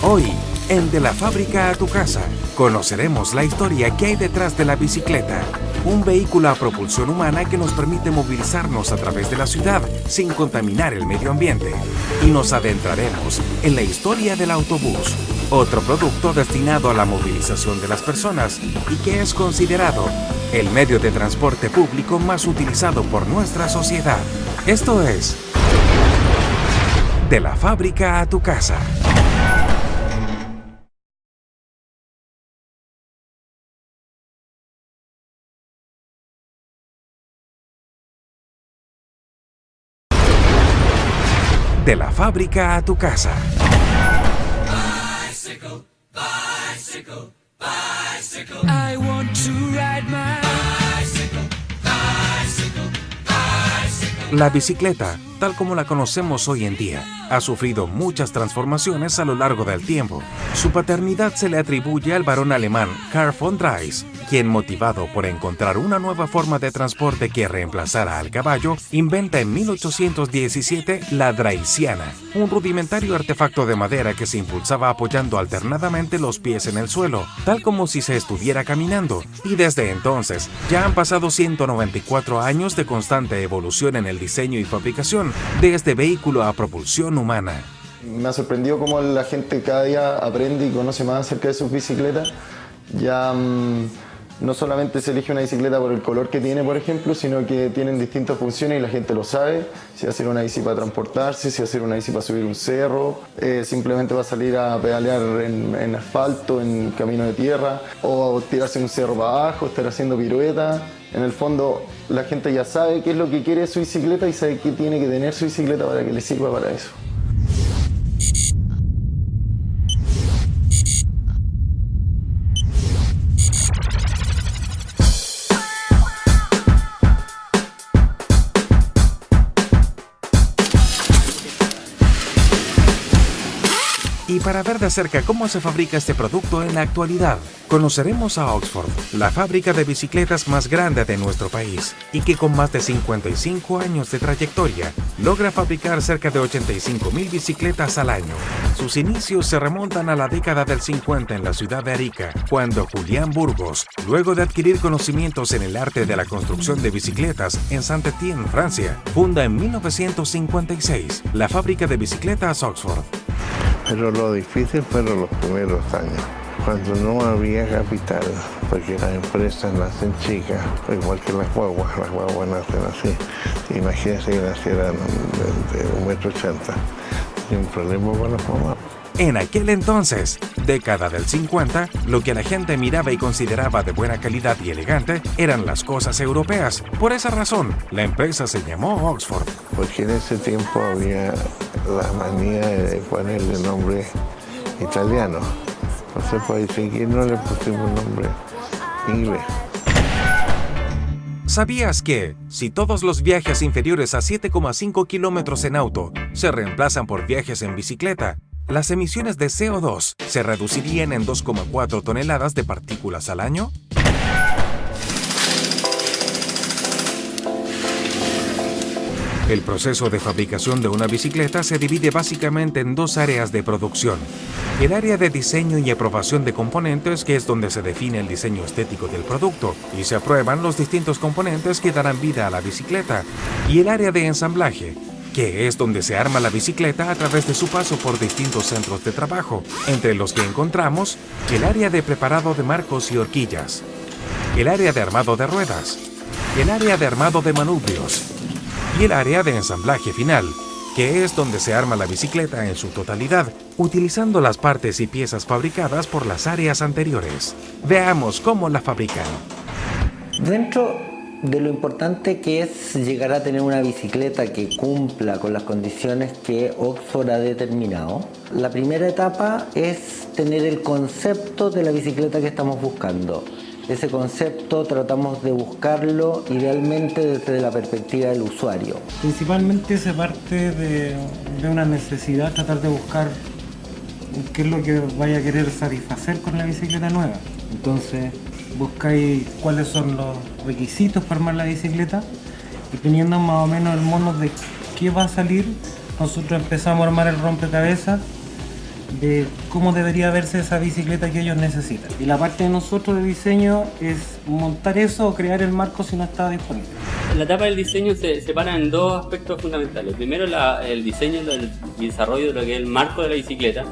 Hoy, en De la Fábrica a tu Casa, conoceremos la historia que hay detrás de la bicicleta, un vehículo a propulsión humana que nos permite movilizarnos a través de la ciudad sin contaminar el medio ambiente. Y nos adentraremos en la historia del autobús, otro producto destinado a la movilización de las personas y que es considerado el medio de transporte público más utilizado por nuestra sociedad. Esto es De la Fábrica a tu Casa. De la Fábrica a tu Casa. Bicycle, bicycle, bicycle. I want to ride my bicycle, bicycle, bicycle. La bicicleta, tal como la conocemos hoy en día, ha sufrido muchas transformaciones a lo largo del tiempo. Su paternidad se le atribuye al varón alemán Karl von Drais, quien, motivado por encontrar una nueva forma de transporte que reemplazara al caballo, inventa en 1817 la draisiana, un rudimentario artefacto de madera que se impulsaba apoyando alternadamente los pies en el suelo, tal como si se estuviera caminando. Y desde entonces, ya han pasado 194 años de constante evolución en el diseño y fabricación de este vehículo a propulsión humana. Me ha sorprendido cómo la gente cada día aprende y conoce más acerca de sus bicicletas. Ya no solamente se elige una bicicleta por el color que tiene, por ejemplo, sino que tienen distintas funciones y la gente lo sabe. Si hacer una bici para transportarse, si hacer una bici para subir un cerro, simplemente va a salir a pedalear en asfalto, en camino de tierra, o tirarse en un cerro para abajo, estar haciendo piruetas. En el fondo, la gente ya sabe qué es lo que quiere de su bicicleta y sabe qué tiene que tener su bicicleta para que le sirva para eso. Y para ver de cerca cómo se fabrica este producto en la actualidad, conoceremos a Oxford, la fábrica de bicicletas más grande de nuestro país, y que con más de 55 años de trayectoria, logra fabricar cerca de 85.000 bicicletas al año. Sus inicios se remontan a la década del 50 en la ciudad de Arica, cuando Julián Burgos, luego de adquirir conocimientos en el arte de la construcción de bicicletas en Saint-Étienne, Francia, funda en 1956 la fábrica de bicicletas Oxford. Pero lo difícil fueron los primeros años, cuando no había capital, porque las empresas nacen chicas, igual que las guaguas nacen así. Imagínense que nacieran de 1,80 m, sin problema para las mamás. En aquel entonces, década del 50, lo que la gente miraba y consideraba de buena calidad y elegante eran las cosas europeas. Por esa razón, la empresa se llamó Oxford. Porque en ese tiempo había la manía de ponerle nombre italiano. Entonces, pues aquí no le pusimos nombre inglés. ¿Sabías que, si todos los viajes inferiores a 7,5 kilómetros en auto se reemplazan por viajes en bicicleta, las emisiones de CO2 se reducirían en 2,4 toneladas de partículas al año? El proceso de fabricación de una bicicleta se divide básicamente en dos áreas de producción. El área de diseño y aprobación de componentes, que es donde se define el diseño estético del producto y se aprueban los distintos componentes que darán vida a la bicicleta. Y el área de ensamblaje, que es donde se arma la bicicleta a través de su paso por distintos centros de trabajo, entre los que encontramos el área de preparado de marcos y horquillas, el área de armado de ruedas, el área de armado de manubrios y el área de ensamblaje final, que es donde se arma la bicicleta en su totalidad, utilizando las partes y piezas fabricadas por las áreas anteriores. Veamos cómo la fabrican. Dentro de lo importante que es llegar a tener una bicicleta que cumpla con las condiciones que Oxford ha determinado, la primera etapa es tener el concepto de la bicicleta que estamos buscando. Ese concepto tratamos de buscarlo idealmente desde la perspectiva del usuario. Principalmente se parte de una necesidad, tratar de buscar qué es lo que vaya a querer satisfacer con la bicicleta nueva. Entonces buscáis cuáles son los requisitos para armar la bicicleta y teniendo más o menos el mono de qué va a salir, nosotros empezamos a armar el rompecabezas de cómo debería verse esa bicicleta que ellos necesitan. Y la parte de nosotros de diseño es montar eso o crear el marco si no está disponible. La etapa del diseño se separa en dos aspectos fundamentales. Primero el diseño y desarrollo de lo que es el marco de la bicicleta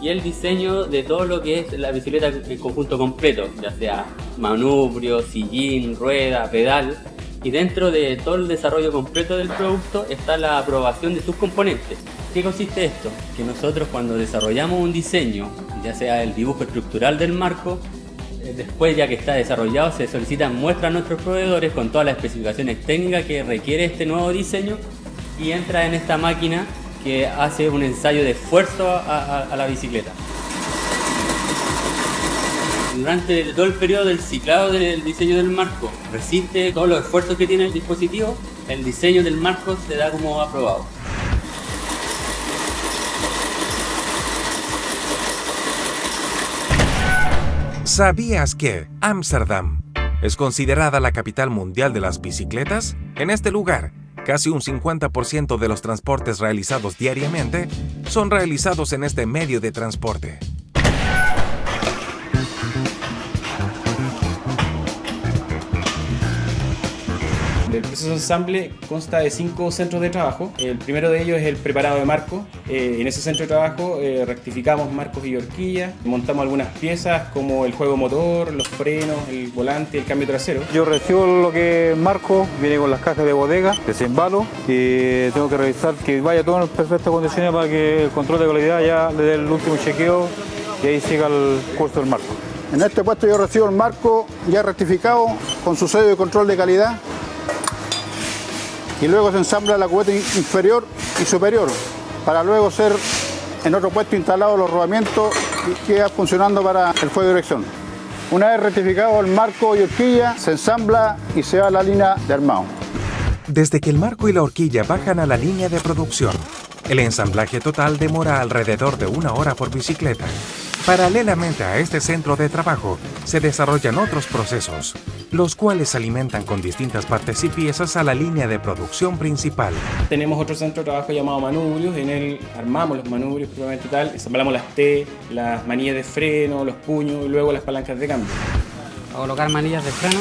y el diseño de todo lo que es la bicicleta en conjunto completo, ya sea manubrio, sillín, rueda, pedal. Y dentro de todo el desarrollo completo del producto está la aprobación de sus componentes. ¿Qué consiste esto? Que nosotros cuando desarrollamos un diseño, ya sea el dibujo estructural del marco, después ya que está desarrollado se solicitan muestras a nuestros proveedores con todas las especificaciones técnicas que requiere este nuevo diseño y entra en esta máquina que hace un ensayo de esfuerzo a la bicicleta. Durante todo el periodo del ciclado del diseño del marco, resiste todos los esfuerzos que tiene el dispositivo, el diseño del marco se da como aprobado. ¿Sabías que Ámsterdam es considerada la capital mundial de las bicicletas? En este lugar, casi un 50% de los transportes realizados diariamente son realizados en este medio de transporte. El proceso de ensamble consta de 5 centros de trabajo. El primero de ellos es el preparado de marco. En ese centro de trabajo rectificamos marcos y horquillas, montamos algunas piezas como el juego motor, los frenos, el volante, el cambio trasero. Yo recibo lo que es marco, viene con las cajas de bodega, desembalo y tengo que revisar que vaya todo en perfectas condiciones para que el control de calidad ya le dé el último chequeo y ahí siga el curso del marco. En este puesto yo recibo el marco ya rectificado con su sello de control de calidad. Y luego se ensambla la cubeta inferior y superior para luego ser en otro puesto instalado los rodamientos y queda funcionando para el fuego de dirección. Una vez rectificado el marco y horquilla, se ensambla y se va a la línea de armado. Desde que el marco y la horquilla bajan a la línea de producción, el ensamblaje total demora alrededor de 1 hora por bicicleta. Paralelamente a este centro de trabajo, se desarrollan otros procesos, los cuales alimentan con distintas partes y piezas a la línea de producción principal. Tenemos otro centro de trabajo llamado manubrios. En él armamos los manubrios propiamente tal, ensamblamos las T, las manillas de freno, los puños y luego las palancas de cambio. A colocar manillas de freno,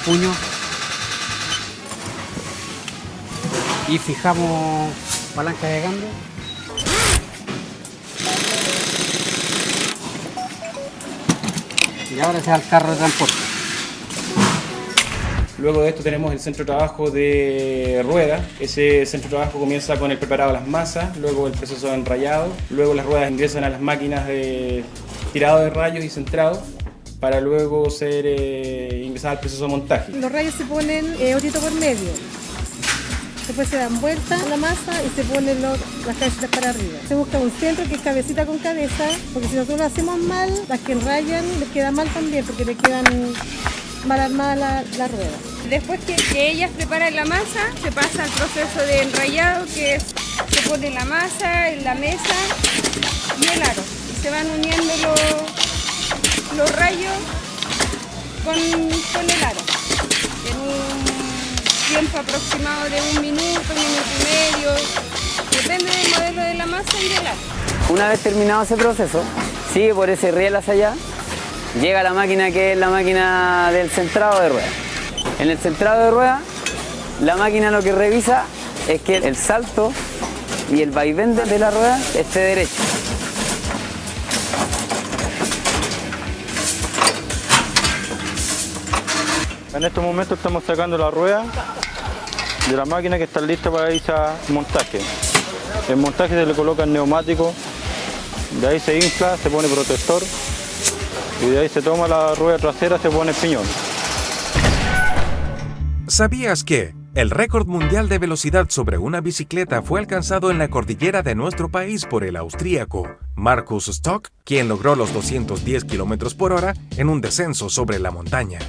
puño y fijamos palanca de cambio. Y ahora se da el carro de transporte. Luego de esto tenemos el centro de trabajo de ruedas. Ese centro de trabajo comienza con el preparado de las masas, luego el proceso de enrayado, luego las ruedas ingresan a las máquinas de tirado de rayos y centrado para luego ser ingresadas al proceso de montaje. Los rayos se ponen horito por medio. Después se dan vuelta a la masa y se ponen las cabecitas para arriba. Se busca un centro que es cabecita con cabeza, porque si nosotros lo hacemos mal, las que enrayan les queda mal también, porque le quedan mal armadas las ruedas. Después que ellas preparan la masa, se pasa al proceso de enrayado, que es, se pone la masa en la mesa y el aro. Y se van uniendo los rayos con el aro. En un tiempo aproximado de 1 minuto, 1 minuto y medio, depende del modelo de la masa y del aro. Una vez terminado ese proceso, sigue por ese riel hacia allá, llega a la máquina que es la máquina del centrado de ruedas. En el centrado de ruedas, la máquina lo que revisa es que el salto y el vaivén de la rueda esté derecho. En estos momentos estamos sacando la rueda de la máquina que está lista para irse a montaje. El montaje se le coloca el neumático, de ahí se infla, se pone protector y de ahí se toma la rueda trasera, se pone el piñón. ¿Sabías que el récord mundial de velocidad sobre una bicicleta fue alcanzado en la cordillera de nuestro país por el austríaco Markus Stock, quien logró los 210 km por hora en un descenso sobre la montaña?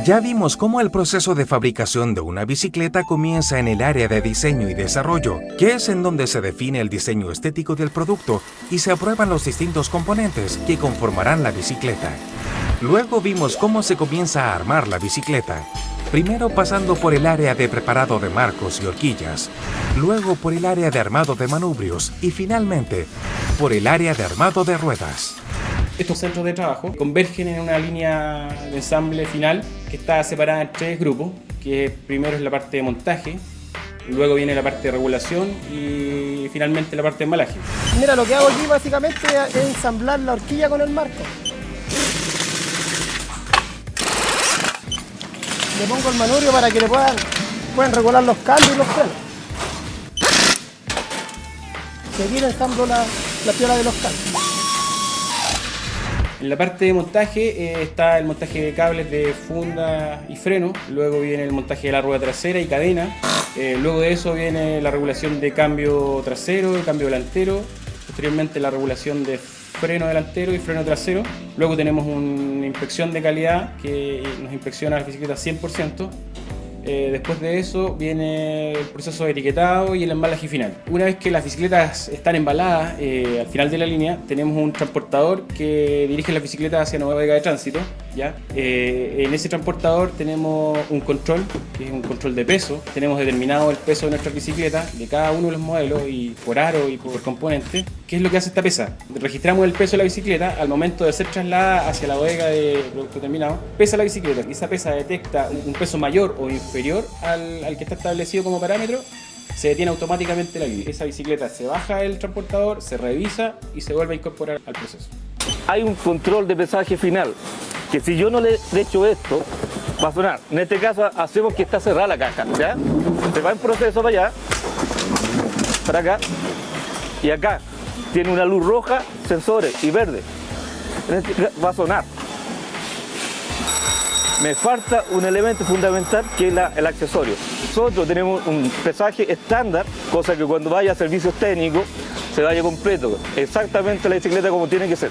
Ya vimos cómo el proceso de fabricación de una bicicleta comienza en el área de diseño y desarrollo, que es en donde se define el diseño estético del producto y se aprueban los distintos componentes que conformarán la bicicleta. Luego vimos cómo se comienza a armar la bicicleta, primero pasando por el área de preparado de marcos y horquillas, luego por el área de armado de manubrios y finalmente por el área de armado de ruedas. Estos centros de trabajo convergen en una línea de ensamble final que está separada en 3 grupos, que primero es la parte de montaje, luego viene la parte de regulación y finalmente la parte de embalaje. Mira, lo que hago aquí básicamente es ensamblar la horquilla con el marco. Le pongo el manubrio para que le puedan regular los cambios y los frenos. Seguir ensamblo la piola de los cambios. En la parte de montaje está el montaje de cables de funda y freno, luego viene el montaje de la rueda trasera y cadena, luego de eso viene la regulación de cambio trasero y cambio delantero, posteriormente la regulación de freno delantero y freno trasero, luego tenemos una inspección de calidad que nos inspecciona la bicicleta 100%. Después de eso viene el proceso de etiquetado y el embalaje final. Una vez que las bicicletas están embaladas, al final de la línea tenemos un transportador que dirige las bicicletas hacia Nueva Vega de Tránsito, ¿ya? En ese transportador tenemos un control, que es un control de peso. Tenemos determinado el peso de nuestras bicicletas, de cada uno de los modelos, y por aro y por componente. ¿Qué es lo que hace esta pesa? Registramos el peso de la bicicleta al momento de ser trasladada hacia la bodega de producto terminado. Pesa la bicicleta y esa pesa detecta un peso mayor o inferior al que está establecido como parámetro, se detiene automáticamente la línea. Esa bicicleta se baja del transportador, se revisa y se vuelve a incorporar al proceso. Hay un control de pesaje final, que si yo no le echo esto, va a sonar. En este caso hacemos que está cerrada la caja, ¿ya? Se va en proceso para allá, para acá, y acá tiene una luz roja, sensores y verde. Va a sonar. Me falta un elemento fundamental que es el accesorio. Nosotros tenemos un pesaje estándar, cosa que cuando vaya a servicios técnicos se vaya completo, exactamente la bicicleta como tiene que ser.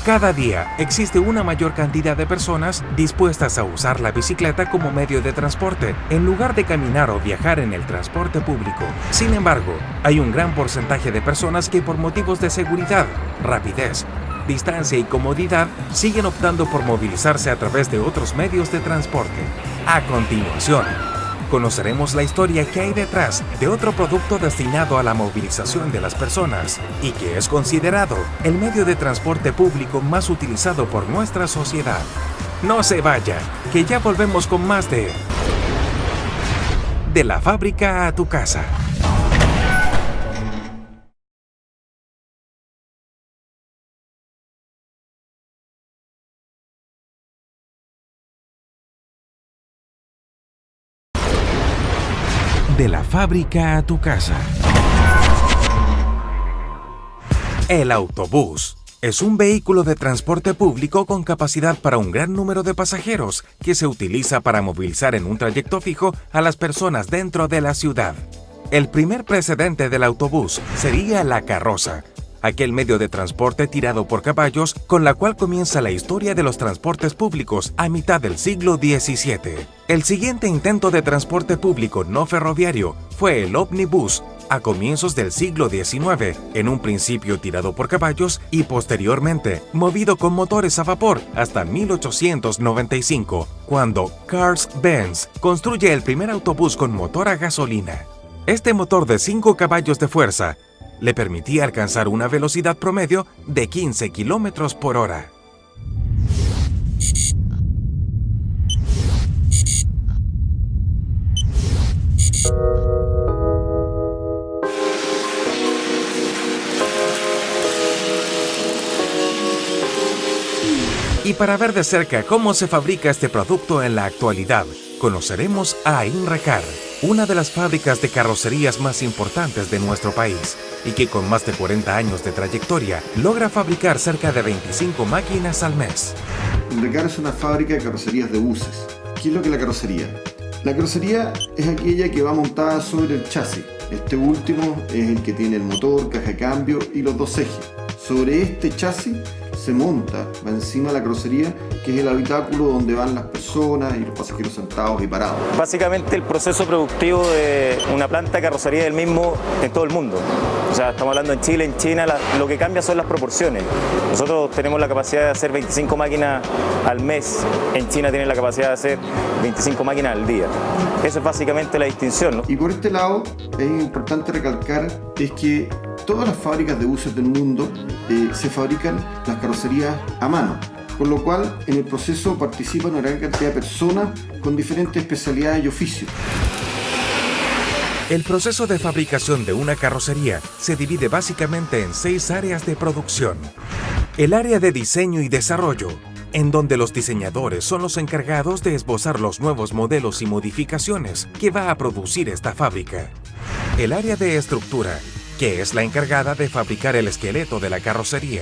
Cada día existe una mayor cantidad de personas dispuestas a usar la bicicleta como medio de transporte, en lugar de caminar o viajar en el transporte público. Sin embargo, hay un gran porcentaje de personas que por motivos de seguridad, rapidez, distancia y comodidad siguen optando por movilizarse a través de otros medios de transporte. A continuación, conoceremos la historia que hay detrás de otro producto destinado a la movilización de las personas y que es considerado el medio de transporte público más utilizado por nuestra sociedad. No se vaya, que ya volvemos con más de la fábrica a tu casa. De la fábrica a tu casa. El autobús es un vehículo de transporte público con capacidad para un gran número de pasajeros que se utiliza para movilizar en un trayecto fijo a las personas dentro de la ciudad. El primer precedente del autobús sería la carroza, aquel medio de transporte tirado por caballos con la cual comienza la historia de los transportes públicos a mitad del siglo XVII. El siguiente intento de transporte público no ferroviario fue el ómnibus, a comienzos del siglo XIX, en un principio tirado por caballos y posteriormente movido con motores a vapor hasta 1895, cuando Cars-Benz construye el primer autobús con motor a gasolina. Este motor de 5 caballos de fuerza le permitía alcanzar una velocidad promedio de 15 kilómetros por hora. Y para ver de cerca cómo se fabrica este producto en la actualidad, conoceremos a Inrecar, una de las fábricas de carrocerías más importantes de nuestro país, y que con más de 40 años de trayectoria logra fabricar cerca de 25 máquinas al mes. Inrecar es una fábrica de carrocerías de buses. ¿Qué es lo que es la carrocería? La carrocería es aquella que va montada sobre el chasis. Este último es el que tiene el motor, caja de cambio y los dos ejes. Sobre este chasis se monta, va encima de la carrocería, que es el habitáculo donde van las personas y los pasajeros sentados y parados. Básicamente el proceso productivo de una planta de carrocería es el mismo en todo el mundo. O sea, estamos hablando en Chile, en China, lo que cambia son las proporciones. Nosotros tenemos la capacidad de hacer 25 máquinas al mes, en China tienen la capacidad de hacer 25 máquinas al día. Eso es básicamente la distinción, ¿no? Y por este lado es importante recalcar es que todas las fábricas de buses del mundo se fabrican las carrocerías a mano, con lo cual en el proceso participan una gran cantidad de personas con diferentes especialidades y oficios. El proceso de fabricación de una carrocería se divide básicamente en 6 áreas de producción. El área de diseño y desarrollo, en donde los diseñadores son los encargados de esbozar los nuevos modelos y modificaciones que va a producir esta fábrica. El área de estructura, que es la encargada de fabricar el esqueleto de la carrocería.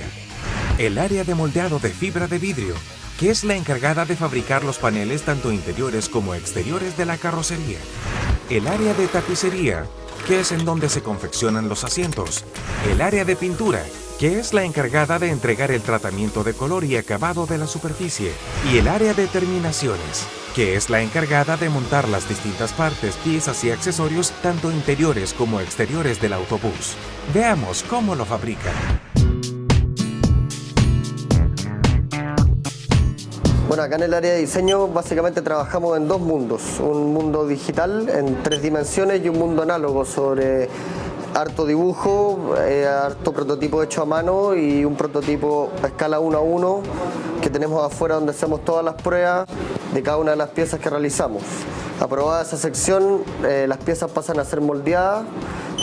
El área de moldeado de fibra de vidrio, que es la encargada de fabricar los paneles tanto interiores como exteriores de la carrocería. El área de tapicería, que es en donde se confeccionan los asientos. El área de pintura, que es la encargada de entregar el tratamiento de color y acabado de la superficie. Y el área de terminaciones, que es la encargada de montar las distintas partes, piezas y accesorios, tanto interiores como exteriores del autobús. Veamos cómo lo fabrican. Bueno, acá en el área de diseño básicamente trabajamos en 2 mundos. Un mundo digital en 3 dimensiones y un mundo análogo sobre harto dibujo, harto prototipo hecho a mano y un prototipo a escala 1:1 que tenemos afuera donde hacemos todas las pruebas de cada una de las piezas que realizamos. Aprobada esa sección, las piezas pasan a ser moldeadas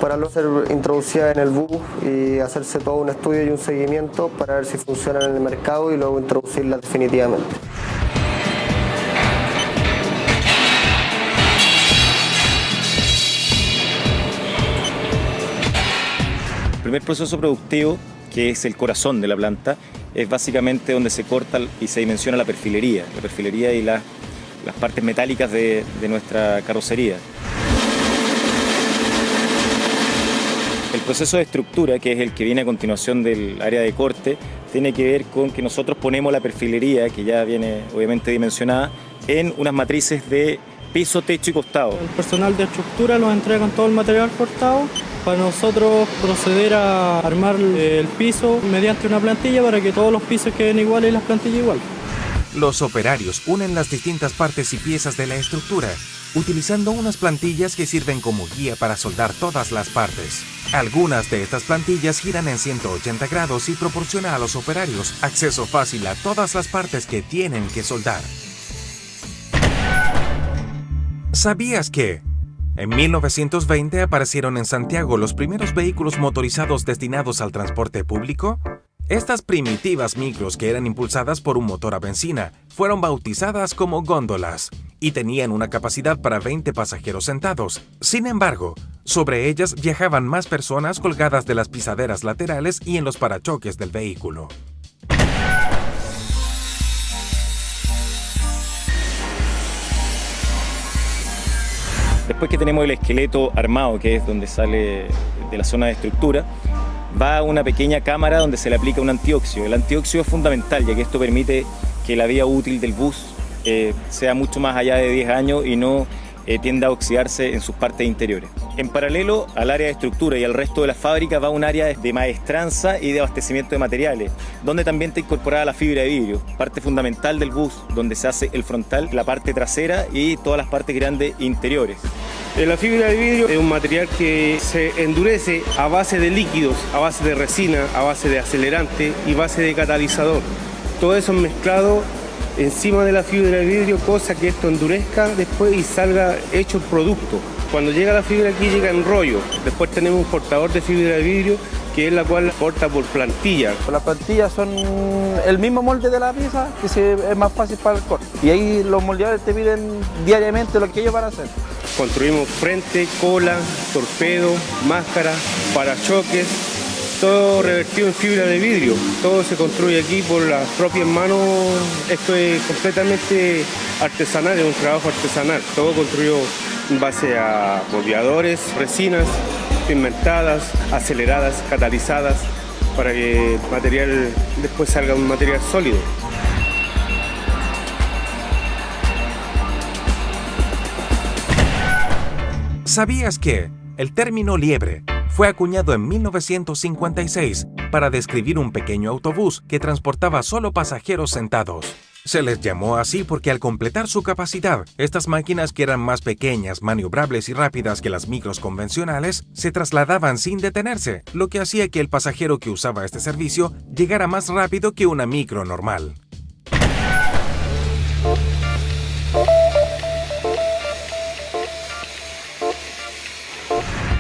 para luego ser introducidas en el bus y hacerse todo un estudio y un seguimiento para ver si funcionan en el mercado y luego introducirlas definitivamente. El primer proceso productivo, que es el corazón de la planta, es básicamente donde se corta y se dimensiona la perfilería y las partes metálicas de nuestra carrocería. El proceso de estructura, que es el que viene a continuación del área de corte, tiene que ver con que nosotros ponemos la perfilería, que ya viene obviamente dimensionada, en unas matrices de piso, techo y costado. El personal de estructura nos entrega todo el material cortado para nosotros proceder a armar el piso mediante una plantilla para que todos los pisos queden iguales y las plantillas igual. Los operarios unen las distintas partes y piezas de la estructura, utilizando unas plantillas que sirven como guía para soldar todas las partes. Algunas de estas plantillas giran en 180 grados y proporcionan a los operarios acceso fácil a todas las partes que tienen que soldar. ¿Sabías que en 1920 aparecieron en Santiago los primeros vehículos motorizados destinados al transporte público? Estas primitivas micros, que eran impulsadas por un motor a benzina, fueron bautizadas como góndolas y tenían una capacidad para 20 pasajeros sentados. Sin embargo, sobre ellas viajaban más personas colgadas de las pisaderas laterales y en los parachoques del vehículo. Después que tenemos el esqueleto armado, que es donde sale de la zona de estructura, va a una pequeña cámara donde se le aplica un antióxido. El antióxido es fundamental, ya que esto permite que la vida útil del bus sea mucho más allá de 10 años y no tienda a oxidarse en sus partes interiores. En paralelo al área de estructura y al resto de la fábrica va un área de maestranza y de abastecimiento de materiales, donde también está incorporada la fibra de vidrio, parte fundamental del bus, donde se hace el frontal, la parte trasera y todas las partes grandes interiores. La fibra de vidrio es un material que se endurece a base de líquidos, a base de resina, a base de acelerante y base de catalizador. Todo eso mezclado encima de la fibra de vidrio, cosa que esto endurezca después y salga hecho el producto. Cuando llega la fibra aquí llega en rollo. Después tenemos un cortador de fibra de vidrio que es la cual corta por plantilla. Las plantillas son el mismo molde de la pieza, que es más fácil para el corte. Y ahí los moldeadores te piden diariamente lo que ellos van a hacer. Construimos frente, cola, torpedo, máscara, parachoques, todo revertido en fibra de vidrio. Todo se construye aquí por las propias manos. Esto es completamente artesanal, es un trabajo artesanal. Todo construido en base a moldeadores, resinas pigmentadas, aceleradas, catalizadas, para que el material después salga un material sólido. ¿Sabías que el término liebre fue acuñado en 1956 para describir un pequeño autobús que transportaba solo pasajeros sentados? Se les llamó así porque al completar su capacidad, estas máquinas, que eran más pequeñas, maniobrables y rápidas que las micros convencionales, se trasladaban sin detenerse, lo que hacía que el pasajero que usaba este servicio llegara más rápido que una micro normal.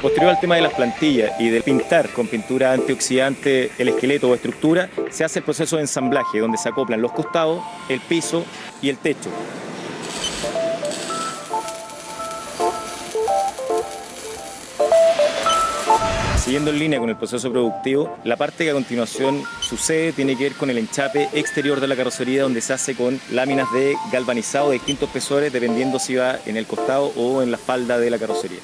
Posterior al tema de las plantillas y de pintar con pintura antioxidante el esqueleto o estructura, se hace el proceso de ensamblaje, donde se acoplan los costados, el piso y el techo. Siguiendo en línea con el proceso productivo, la parte que a continuación sucede tiene que ver con el enchape exterior de la carrocería, donde se hace con láminas de galvanizado de distintos espesores, dependiendo si va en el costado o en la falda de la carrocería.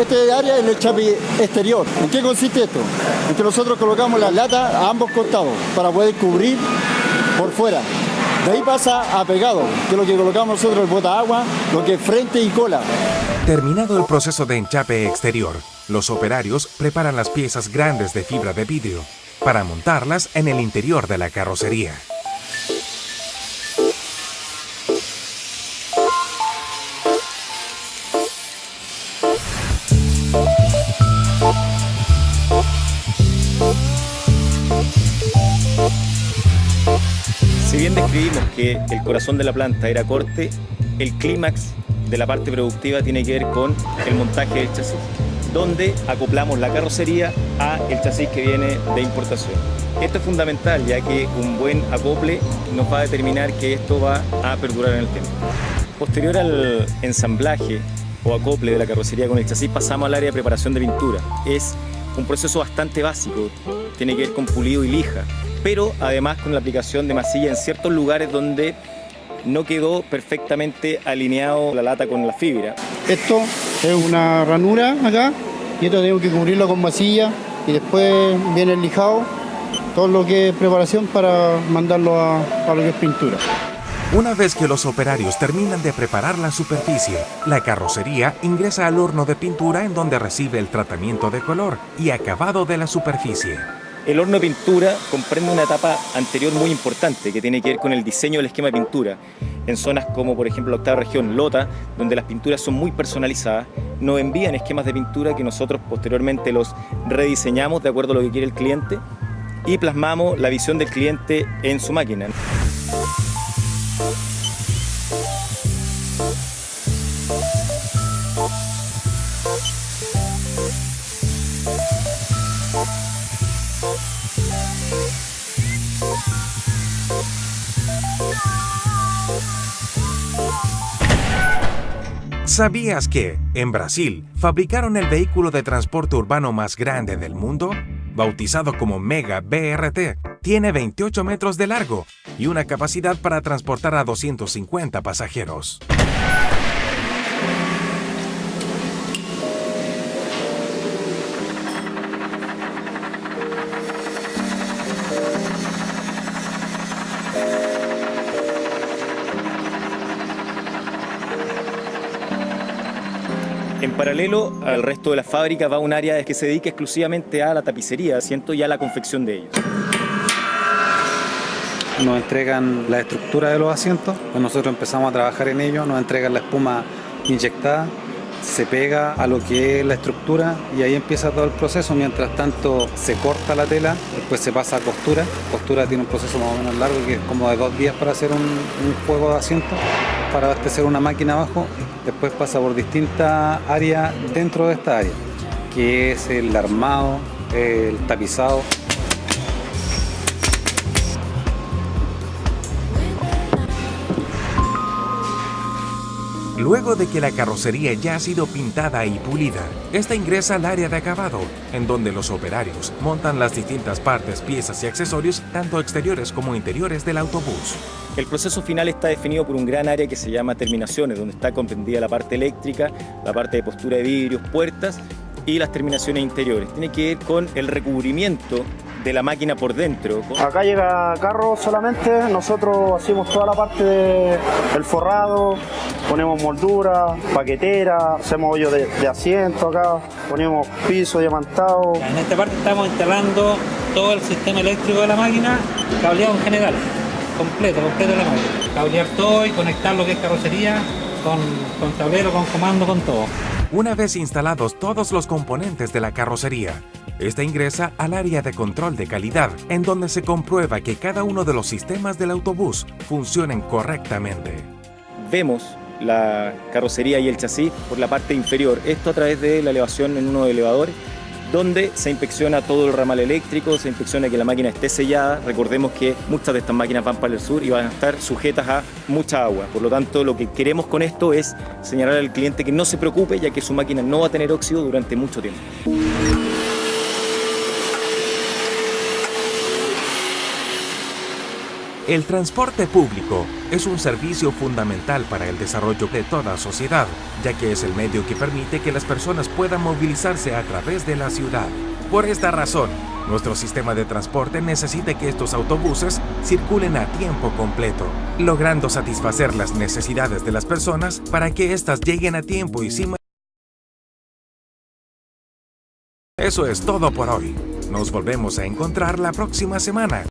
Este área es el enchape exterior. ¿En qué consiste esto? En que nosotros colocamos la lata a ambos costados para poder cubrir por fuera. De ahí pasa a pegado, que es lo que colocamos nosotros, el bota agua, lo que es frente y cola. Terminado el proceso de enchape exterior, los operarios preparan las piezas grandes de fibra de vidrio para montarlas en el interior de la carrocería. Si bien describimos que el corazón de la planta era corte, el clímax de la parte productiva tiene que ver con el montaje del chasis, donde acoplamos la carrocería a el chasis que viene de importación. Esto es fundamental, ya que un buen acople nos va a determinar que esto va a perdurar en el tiempo. Posterior al ensamblaje o acople de la carrocería con el chasis, pasamos al área de preparación de pintura. Es un proceso bastante básico, tiene que ver con pulido y lija, pero además con la aplicación de masilla en ciertos lugares donde no quedó perfectamente alineado la lata con la fibra. Esto es una ranura acá y esto tengo que cubrirlo con masilla y después viene el lijado, todo lo que es preparación para mandarlo a lo que es pintura. Una vez que los operarios terminan de preparar la superficie, la carrocería ingresa al horno de pintura, en donde recibe el tratamiento de color y acabado de la superficie. El horno de pintura comprende una etapa anterior muy importante que tiene que ver con el diseño del esquema de pintura. En zonas como por ejemplo la octava región, Lota, donde las pinturas son muy personalizadas, nos envían esquemas de pintura que nosotros posteriormente los rediseñamos de acuerdo a lo que quiere el cliente y plasmamos la visión del cliente en su máquina. ¿Sabías que, en Brasil, fabricaron el vehículo de transporte urbano más grande del mundo? Bautizado como Mega BRT, tiene 28 metros de largo y una capacidad para transportar a 250 pasajeros. En paralelo al resto de la fábrica va un área que se dedica exclusivamente a la tapicería de asientos y a la confección de ellos. Nos entregan la estructura de los asientos, pues nosotros empezamos a trabajar en ello, nos entregan la espuma inyectada, se pega a lo que es la estructura y ahí empieza todo el proceso. Mientras tanto se corta la tela, después se pasa a costura. Costura tiene un proceso más o menos largo, que es como de 2 días para hacer un juego de asientos, para abastecer una máquina abajo. Después pasa por distintas áreas dentro de esta área, que es el armado, el tapizado. Luego de que la carrocería ya ha sido pintada y pulida, esta ingresa al área de acabado, en donde los operarios montan las distintas partes, piezas y accesorios, tanto exteriores como interiores del autobús. El proceso final está definido por un gran área que se llama terminaciones, donde está comprendida la parte eléctrica, la parte de postura de vidrios, puertas y las terminaciones interiores. Tiene que ver con el recubrimiento de la máquina por dentro. Acá llega carro solamente, nosotros hacemos toda la parte del forrado, ponemos moldura, paquetera, hacemos hoyo de asiento acá, ponemos piso diamantado. En esta parte estamos instalando todo el sistema eléctrico de la máquina, cableado en general, completo de la máquina. Cablear todo y conectar lo que es carrocería con tablero, con comando, con todo. Una vez instalados todos los componentes de la carrocería, esta ingresa al área de control de calidad, en donde se comprueba que cada uno de los sistemas del autobús funcionen correctamente. Vemos la carrocería y el chasis por la parte inferior, esto a través de la elevación en uno de los elevadores, donde se inspecciona todo el ramal eléctrico, se inspecciona que la máquina esté sellada. Recordemos que muchas de estas máquinas van para el sur y van a estar sujetas a mucha agua. Por lo tanto, lo que queremos con esto es señalar al cliente que no se preocupe, ya que su máquina no va a tener óxido durante mucho tiempo. El transporte público es un servicio fundamental para el desarrollo de toda sociedad, ya que es el medio que permite que las personas puedan movilizarse a través de la ciudad. Por esta razón, nuestro sistema de transporte necesita que estos autobuses circulen a tiempo completo, logrando satisfacer las necesidades de las personas para que éstas lleguen a tiempo y sin... Eso es todo por hoy. Nos volvemos a encontrar la próxima semana.